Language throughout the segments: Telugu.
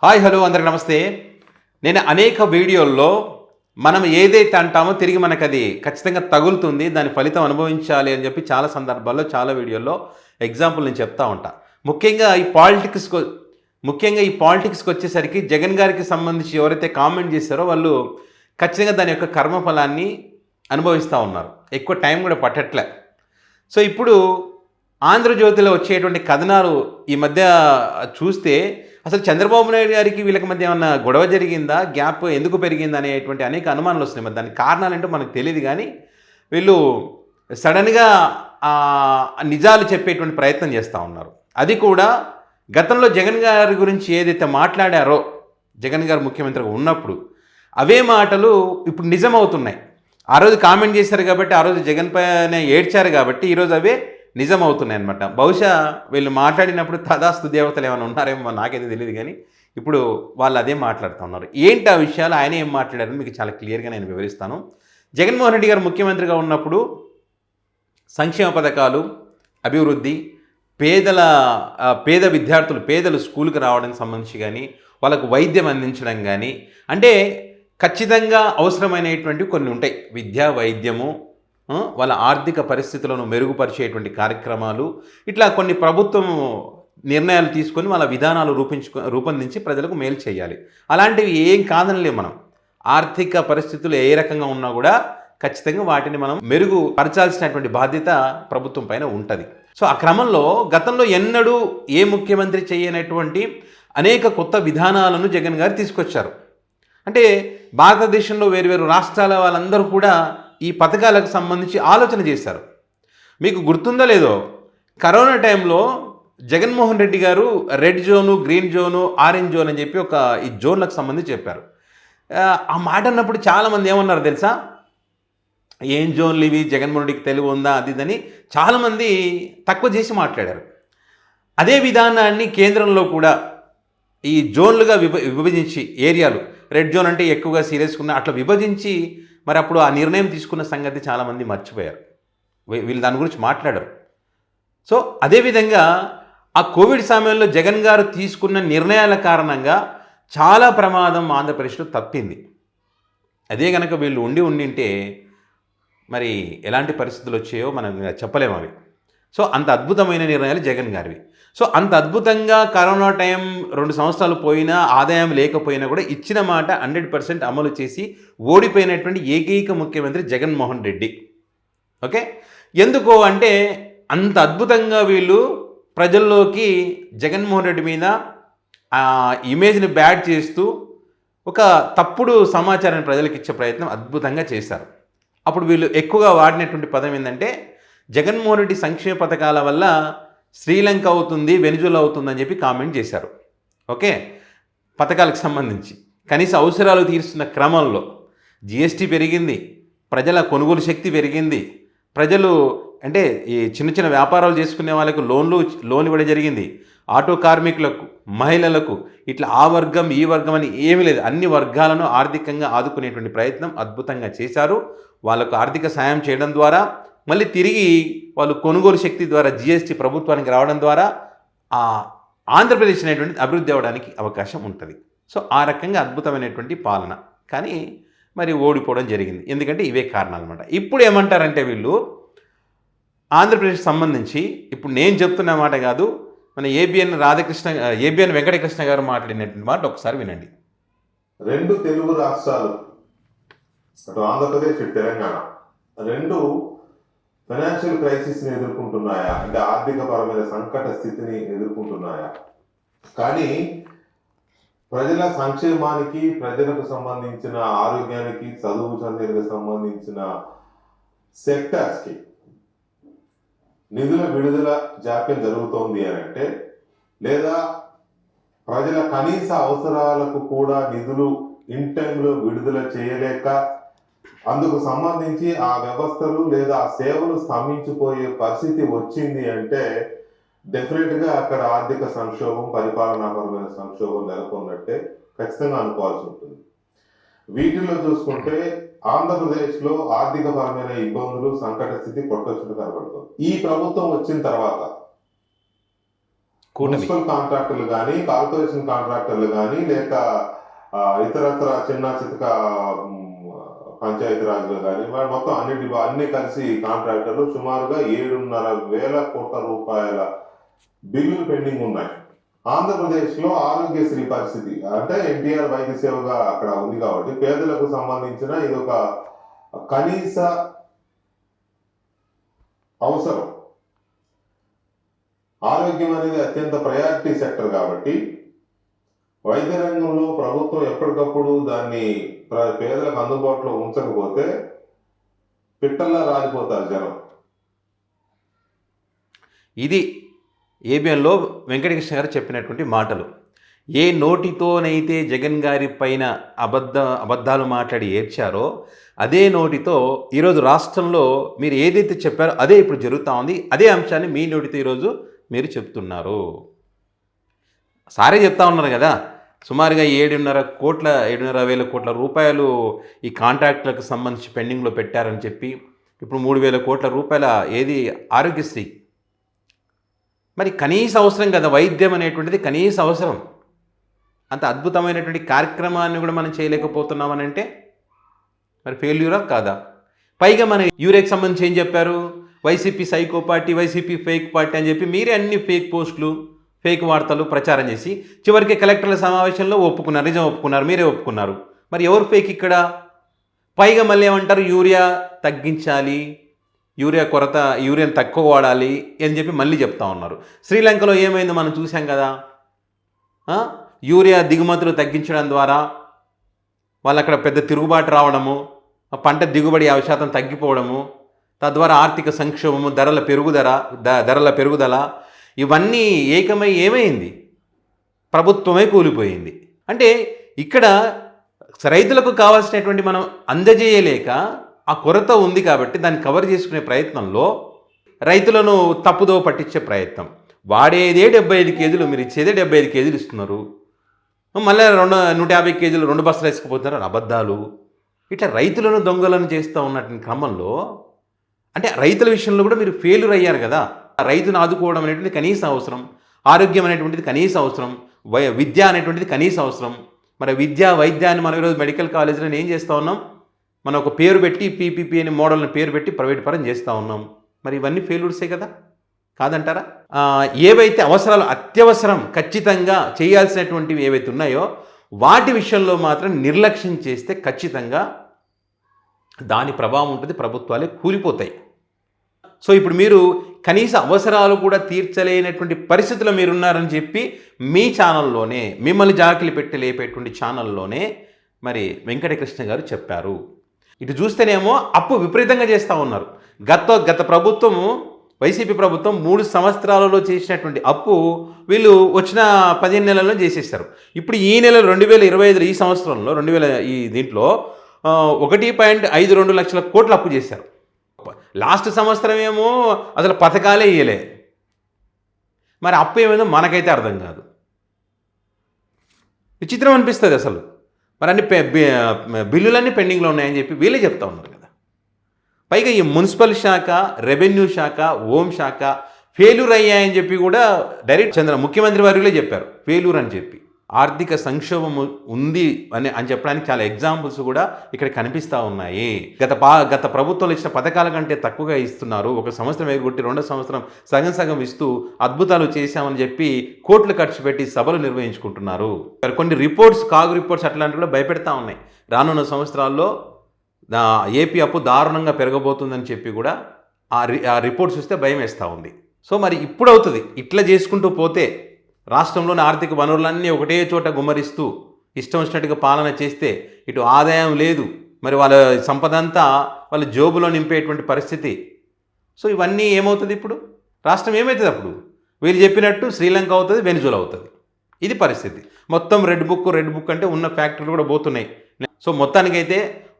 హాయ్ హలో అందరికి నమస్తే. నేను అనేక వీడియోల్లో మనం ఏదైతే అంటామో తిరిగి మనకు అది ఖచ్చితంగా తగులుతుంది, దాని ఫలితం అనుభవించాలి అని చెప్పి చాలా సందర్భాల్లో చాలా వీడియోల్లో ఎగ్జాంపుల్ నేను చెప్తా ఉంటా. ముఖ్యంగా ఈ పాలిటిక్స్కి వచ్చేసరికి జగన్ గారికి సంబంధించి ఎవరైతే కామెంట్ చేశారో వాళ్ళు ఖచ్చితంగా దాని యొక్క కర్మఫలాన్ని అనుభవిస్తూ ఉన్నారు. ఎక్కువ టైం కూడా పట్టట్లే. సో ఇప్పుడు ఆంధ్రజ్యోతిలో వచ్చేటువంటి కథనాలు ఈ మధ్య చూస్తే అసలు చంద్రబాబు నాయుడు గారికి వీళ్ళకి మధ్య ఏమన్నా గొడవ జరిగిందా, గ్యాప్ ఎందుకు పెరిగిందా అనేటువంటి అనేక అనుమానాలు వస్తున్నాయి. మరి దానికి కారణాలు ఏంటో మనకు తెలియదు. కానీ వీళ్ళు సడన్గా నిజాలు చెప్పేటువంటి ప్రయత్నం చేస్తూ ఉన్నారు. అది కూడా గతంలో జగన్ గారి గురించి ఏదైతే మాట్లాడారో, జగన్ గారు ముఖ్యమంత్రిగా ఉన్నప్పుడు అవే మాటలు ఇప్పుడు నిజమవుతున్నాయి. ఆ రోజు కామెంట్ చేశారు కాబట్టి, ఆ రోజు జగన్ పైన ఏడ్చారు కాబట్టి ఈరోజు అవే నిజమవుతున్నాయి అనమాట. బహుశా వీళ్ళు మాట్లాడినప్పుడు తదాస్తు దేవతలు ఏమైనా ఉన్నారేమో నాకైతే తెలియదు. కానీ ఇప్పుడు వాళ్ళు అదే మాట్లాడుతూ ఉన్నారు. ఏంటి ఆ విషయాలు, ఆయన ఏం మాట్లాడారని మీకు చాలా క్లియర్గా నేను వివరిస్తాను. జగన్మోహన్ రెడ్డి గారు ముఖ్యమంత్రిగా ఉన్నప్పుడు సంక్షేమ పథకాలు, అభివృద్ధి, పేద విద్యార్థులు పేదలు స్కూల్కి రావడానికి సంబంధించి కానీ, వాళ్ళకు వైద్యం అందించడం కానీ, అంటే ఖచ్చితంగా అవసరమైనటువంటి కొన్ని ఉంటాయి. విద్య, వైద్యము, వాళ్ళ ఆర్థిక పరిస్థితులను మెరుగుపరిచేటువంటి కార్యక్రమాలు, ఇట్లా కొన్ని ప్రభుత్వం నిర్ణయాలు తీసుకొని వాళ్ళ విధానాలు రూపొందించి ప్రజలకు మేలు చేయాలి. అలాంటివి ఏం కాదనలే మనం. ఆర్థిక పరిస్థితులు ఏ రకంగా ఉన్నా కూడా ఖచ్చితంగా వాటిని మనం మెరుగుపరచాల్సినటువంటి బాధ్యత ప్రభుత్వం పైన ఉంటుంది. సో ఆ క్రమంలో గతంలో ఎన్నడూ ఏ ముఖ్యమంత్రి చేయనటువంటి అనేక కొత్త విధానాలను జగన్ గారు తీసుకొచ్చారు. అంటే భారతదేశంలో వేరు రాష్ట్రాల వాళ్ళందరూ కూడా ఈ పథకాలకు సంబంధించి ఆలోచన చేశారు. మీకు గుర్తుందో లేదో, కరోనా టైంలో జగన్మోహన్ రెడ్డి గారు red zone, green zone, orange zone అని చెప్పి ఈ జోన్లకు సంబంధించి చెప్పారు. ఆ మాట అన్నప్పుడు చాలామంది ఏమన్నారు తెలుసా, ఏం జోన్లు ఇవి, జగన్మోహన్ రెడ్డికి తెలివి ఉందా, అది ఇదని చాలామంది తక్కువ చేసి మాట్లాడారు. అదే విధానాన్ని కేంద్రంలో కూడా ఈ జోన్లుగా విభజించి, ఏరియాలు రెడ్ జోన్ అంటే ఎక్కువగా సీరియస్గా ఉన్న అట్లా విభజించి మరి అప్పుడు ఆ నిర్ణయం తీసుకున్న సంగతి చాలామంది మర్చిపోయారు. వీళ్ళు దాని గురించి మాట్లాడరు. సో అదేవిధంగా ఆ కోవిడ్ సమయంలో జగన్ గారు తీసుకున్న నిర్ణయాల కారణంగా చాలా ప్రమాదం ఆంధ్రప్రదేశ్లో తప్పింది. అదే కనుక వీళ్ళు ఉండింటే మరి ఎలాంటి పరిస్థితులు వచ్చాయో మనం చెప్పలేము అవి. సో అంత అద్భుతమైన నిర్ణయాలు జగన్ గారివి. సో అంత అద్భుతంగా కరోనా టైం 2 సంవత్సరాలు పోయినా, ఆదాయం లేకపోయినా కూడా ఇచ్చిన మాట 100% అమలు చేసి ఓడిపోయినటువంటి ఏకైక ముఖ్యమంత్రి జగన్మోహన్ రెడ్డి. ఓకే, ఎందుకు అంటే అంత అద్భుతంగా వీళ్ళు ప్రజల్లోకి జగన్మోహన్ రెడ్డి మీద ఇమేజ్ని బ్యాడ్ చేస్తూ ఒక తప్పుడు సమాచారాన్ని ప్రజలకు ఇచ్చే ప్రయత్నం అద్భుతంగా చేశారు. అప్పుడు వీళ్ళు ఎక్కువగా వాడినటువంటి పదం ఏంటంటే, జగన్మోహన్ రెడ్డి సంక్షేమ పథకాల వల్ల శ్రీలంక అవుతుంది, వెనిజులా అవుతుందని చెప్పి కామెంట్ చేశారు. ఓకే, పథకాలకు సంబంధించి కనీస అవసరాలు తీరుస్తున్న క్రమంలో జిఎస్టీ పెరిగింది, ప్రజల కొనుగోలు శక్తి పెరిగింది, ప్రజలు అంటే ఈ చిన్న వ్యాపారాలు చేసుకునే వాళ్ళకు లోన్ ఇవ్వడం జరిగింది, ఆటో కార్మికులకు, మహిళలకు, ఇట్లా ఆ వర్గం ఈ వర్గం అని ఏమీ లేదు, అన్ని వర్గాలను ఆర్థికంగా ఆదుకునేటువంటి ప్రయత్నం అద్భుతంగా చేశారు. వాళ్ళకు ఆర్థిక సాయం చేయడం ద్వారా మళ్ళీ తిరిగి వాళ్ళు కొనుగోలు శక్తి ద్వారా జిఎస్టీ ప్రభుత్వానికి రావడం ద్వారా ఆంధ్రప్రదేశ్ అనేటువంటి అభివృద్ధి అవ్వడానికి అవకాశం ఉంటుంది. సో ఆ రకంగా అద్భుతమైనటువంటి పాలన. కానీ మరి ఓడిపోవడం జరిగింది. ఎందుకంటే ఇవే కారణాలు అనమాట. ఇప్పుడు ఏమంటారంటే వీళ్ళు ఆంధ్రప్రదేశ్ సంబంధించి, ఇప్పుడు నేను చెప్తున్న మాట కాదు, మన ఏబిఎన్ వెంకటకృష్ణ గారు మాట్లాడినటువంటి మాట ఒకసారి వినండి. 2 తెలుగు రాష్ట్రాలు, అటు ఆంధ్రప్రదేశ్, ఇటు తెలంగాణ, 2 ఫైనాన్షియల్ క్రైసిస్ని ఎదుర్కొంటున్నాయా, అంటే ఆర్థిక పరమైన సంకట స్థితిని ఎదుర్కొంటున్నాయా? కానీ ప్రజల సంక్షేమానికి, ప్రజలకు సంబంధించిన ఆరోగ్యానికి, చదువు సంధ్యలకు సంబంధించిన సెక్టర్స్కి నిధుల విడుదల జాప్యం జరుగుతోంది అని అంటే, లేదా ప్రజల కనీస అవసరాలకు కూడా నిధులు ఇన్ టైంలో విడుదల చేయలేక అందుకు సంబంధించి ఆ వ్యవస్థలు లేదా ఆ సేవలు స్తంభించిపోయే పరిస్థితి వచ్చింది అంటే డెఫినెట్గా అక్కడ ఆర్థిక సంక్షోభం, పరిపాలనాపరమైన సంక్షోభం నెలకొన్నట్టే ఖచ్చితంగా అనుకోవాల్సి ఉంటుంది. వీటిలో చూసుకుంటే ఆంధ్రప్రదేశ్లో ఆర్థిక పరమైన ఇబ్బందులు, సంకట స్థితి కొట్టొచ్చుట కనబడుతుంది. ఈ ప్రభుత్వం వచ్చిన తర్వాత కూటమి మున్సిపల్ కాంట్రాక్టర్లు కానీ, కార్పొరేషన్ కాంట్రాక్టర్లు కానీ, లేక ఇతరత్ర చిన్న చితక పంచాయతీ రాజులు కానీ, మొత్తం అన్ని కలిసి కాంట్రాక్టర్లు సుమారుగా 7,500 కోట్ల రూపాయల బిల్లులు పెండింగ్ ఉన్నాయి. ఆంధ్రప్రదేశ్ లో ఆరోగ్యశ్రీ పరిస్థితి అంటే ఎన్టీఆర్ వైద్య సేవగా అక్కడ ఉంది కాబట్టి పేదలకు సంబంధించిన ఇది ఒక కనీస అవసరం. ఆరోగ్యం అనేది అత్యంత ప్రయారిటీ సెక్టర్ కాబట్టి వైద్య రంగంలో ప్రభుత్వం ఎప్పటికప్పుడు దాన్ని పేదలకు అందుబాటులో ఉంచకపోతే పిట్టల్లా రాలిపోతారు జనం. ఇది ఏబిఎన్లో వెంకటకృష్ణ గారు చెప్పినటువంటి మాటలు. ఏ నోటితోనైతే జగన్ గారి పైన అబద్ధాలు మాట్లాడి ఏడ్చారో అదే నోటితో ఈరోజు రాష్ట్రంలో మీరు ఏదైతే చెప్పారో అదే ఇప్పుడు జరుగుతూ ఉంది. అదే అంశాన్ని మీ నోటితో ఈరోజు మీరు చెప్తున్నారు. సారే చెప్తా ఉన్నారు కదా, సుమారుగా 7,500 కోట్ల రూపాయలు ఈ కాంట్రాక్టులకు సంబంధించి పెండింగ్లో పెట్టారని చెప్పి ఇప్పుడు 3,000 కోట్ల రూపాయల ఏది ఆరోగ్యశ్రీ. మరి కనీస అవసరం కదా వైద్యం అనేటువంటిది, కనీస అవసరం. అంత అద్భుతమైనటువంటి కార్యక్రమాన్ని కూడా మనం చేయలేకపోతున్నామని అంటే మరి ఫెయిల్యూరా కాదా? పైగా మన యూరేకి సంబంధించి ఏం చెప్పారు, YCP psycho party, YCP fake party అని చెప్పి మీరే అన్ని ఫేక్ పోస్టులు, ఫేక్ వార్తలు ప్రచారం చేసి చివరికి కలెక్టర్ల సమావేశంలో ఒప్పుకున్నారు, నిజం ఒప్పుకున్నారు, మీరే ఒప్పుకున్నారు. మరి ఎవరు ఫేక్ ఇక్కడ? పైగా మళ్ళీ ఏమంటారు, యూరియా తగ్గించాలి, యూరియాని తక్కువ వాడాలి అని చెప్పి మళ్ళీ చెప్తా ఉన్నారు. శ్రీలంకలో ఏమైందో మనం చూసాం కదా, యూరియా దిగుమతులు తగ్గించడం ద్వారా వాళ్ళు అక్కడ పెద్ద తిరుగుబాటు రావడము, పంట దిగుబడి 50% తగ్గిపోవడము, తద్వారా ఆర్థిక సంక్షోభము, ధరల పెరుగుదల ఇవన్నీ ఏకమై ఏమైంది, ప్రభుత్వమే కూలిపోయింది. అంటే ఇక్కడ రైతులకు కావాల్సినటువంటి మనం అందజేయలేక ఆ కొరత ఉంది కాబట్టి దాన్ని కవర్ చేసుకునే ప్రయత్నంలో రైతులను తప్పుదో పట్టించే ప్రయత్నం. వాడేదే 75 కేజీలు, మీరు ఇచ్చేదే 75 కేజీలు ఇస్తున్నారు, మళ్ళీ 150 కేజీలు 2 బస్తాలు వేసుకుపోతున్నారు, అబద్ధాలు. ఇట్లా రైతులను దొంగలను చేస్తూ ఉన్నటువంటి క్రమంలో అంటే రైతుల విషయంలో కూడా మీరు ఫెయిల్యూర్ అయ్యారు కదా. రైతును ఆదుకోవడం అనేటువంటిది కనీస అవసరం, ఆరోగ్యం అనేటువంటిది కనీస అవసరం, విద్య అనేటువంటిది కనీస అవసరం. మరి వైద్యాన్ని మనం ఈరోజు మెడికల్ కాలేజీలో ఏం చేస్తూ ఉన్నాం, మనం ఒక పేరు పెట్టి పీపీపీ అని మోడల్ని పేరు పెట్టి ప్రైవేట్ పరం చేస్తూ ఉన్నాం. మరి ఇవన్నీ ఫెయిల్యూర్సే కదా, కాదంటారా? ఏవైతే అవసరాలు అత్యవసరం ఖచ్చితంగా చేయాల్సినటువంటివి ఏవైతే ఉన్నాయో వాటి విషయంలో మాత్రం నిర్లక్ష్యం చేస్తే ఖచ్చితంగా దాని ప్రభావం ఉంటుంది, ప్రభుత్వాలే కూలిపోతాయి. సో ఇప్పుడు మీరు కనీస అవసరాలు కూడా తీర్చలేనటువంటి పరిస్థితుల్లో మీరున్నారని చెప్పి మీ ఛానల్లోనే, మిమ్మల్ని జాకిలి పెట్టి లేపేటువంటి ఛానల్లోనే మరి వెంకటకృష్ణ గారు చెప్పారు. ఇటు చూస్తేనేమో అప్పు విపరీతంగా చేస్తూ ఉన్నారు. గత ప్రభుత్వము, వైసీపీ ప్రభుత్వం 3 సంవత్సరాలలో చేసినటువంటి అప్పు వీళ్ళు వచ్చిన 15 నెలల్లో చేసేసారు. ఇప్పుడు ఈ నెల 2025 ఈ సంవత్సరంలో దీంట్లో 1.52 లక్షల కోట్ల అప్పు చేశారు. లాస్ట్ సంవత్సరం ఏమో అసలు పథకాలే ఇయ్యలే. మరి అప్పు ఏమైందో మనకైతే అర్థం కాదు, విచిత్రం అనిపిస్తుంది అసలు. మరి అన్ని బిల్లులన్నీ పెండింగ్లో ఉన్నాయని చెప్పి వీళ్ళే చెప్తా ఉన్నారు కదా. పైగా ఈ మున్సిపల్ శాఖ, రెవెన్యూ శాఖ, హోం శాఖ ఫెయిల్యూర్ అయ్యాయని చెప్పి కూడా డైరెక్ట్ ముఖ్యమంత్రి వర్యులే చెప్పారు ఫెయిల్యూర్ అని చెప్పి. ఆర్థిక సంక్షోభం ఉంది అని చెప్పడానికి చాలా ఎగ్జాంపుల్స్ కూడా ఇక్కడ కనిపిస్తూ ఉన్నాయి. గత ప్రభుత్వంలో ఇచ్చిన పథకాల కంటే తక్కువగా ఇస్తున్నారు. ఒక సంవత్సరం ఎగొట్టి 2వ సంవత్సరం సగం ఇస్తూ అద్భుతాలు చేశామని చెప్పి కోట్లు ఖర్చు పెట్టి సభలు నిర్వహించుకుంటున్నారు. కొన్ని కాగు రిపోర్ట్స్ అట్లాంటివి కూడా భయపెడతా ఉన్నాయి. రానున్న సంవత్సరాల్లో ఏపీ అప్పు దారుణంగా పెరగబోతుందని చెప్పి కూడా ఆ రిపోర్ట్స్ చూస్తే భయం వేస్తూ ఉంది. సో మరి ఇప్పుడు అవుతుంది ఇట్లా చేసుకుంటూ పోతే, రాష్ట్రంలోని ఆర్థిక వనరులన్నీ ఒకటే చోట గుమ్మరిస్తూ ఇష్టం వచ్చినట్టుగా పాలన చేస్తే ఇటు ఆదాయం లేదు, మరి వాళ్ళ సంపద అంతా వాళ్ళ జోబులో నింపేటువంటి పరిస్థితి. సో ఇవన్నీ ఏమవుతుంది, ఇప్పుడు రాష్ట్రం ఏమవుతుంది? అప్పుడు వీళ్ళు చెప్పినట్టు శ్రీలంక అవుతుంది, వెనిజులా అవుతుంది. ఇది పరిస్థితి. మొత్తం రెడ్ బుక్ అంటే ఉన్న ఫ్యాక్టరీలు కూడా పోతున్నాయి. సో మొత్తానికైతే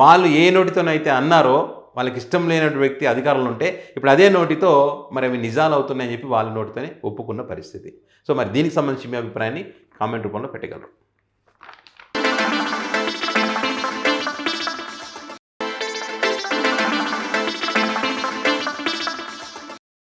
వాళ్ళు ఏ నోటితోనైతే అన్నారో, వాళ్ళకి ఇష్టం లేనటువంటి వ్యక్తి అధికారంలో ఉంటే ఇప్పుడు అదే నోటితో మరి అవి నిజాలు అవుతున్నాయని చెప్పి వాళ్ళ నోటితోనే ఒప్పుకున్న పరిస్థితి. సో మరి దీనికి సంబంధించి మీ అభిప్రాయాన్ని కామెంట్ రూపంలో పెట్టగలరు.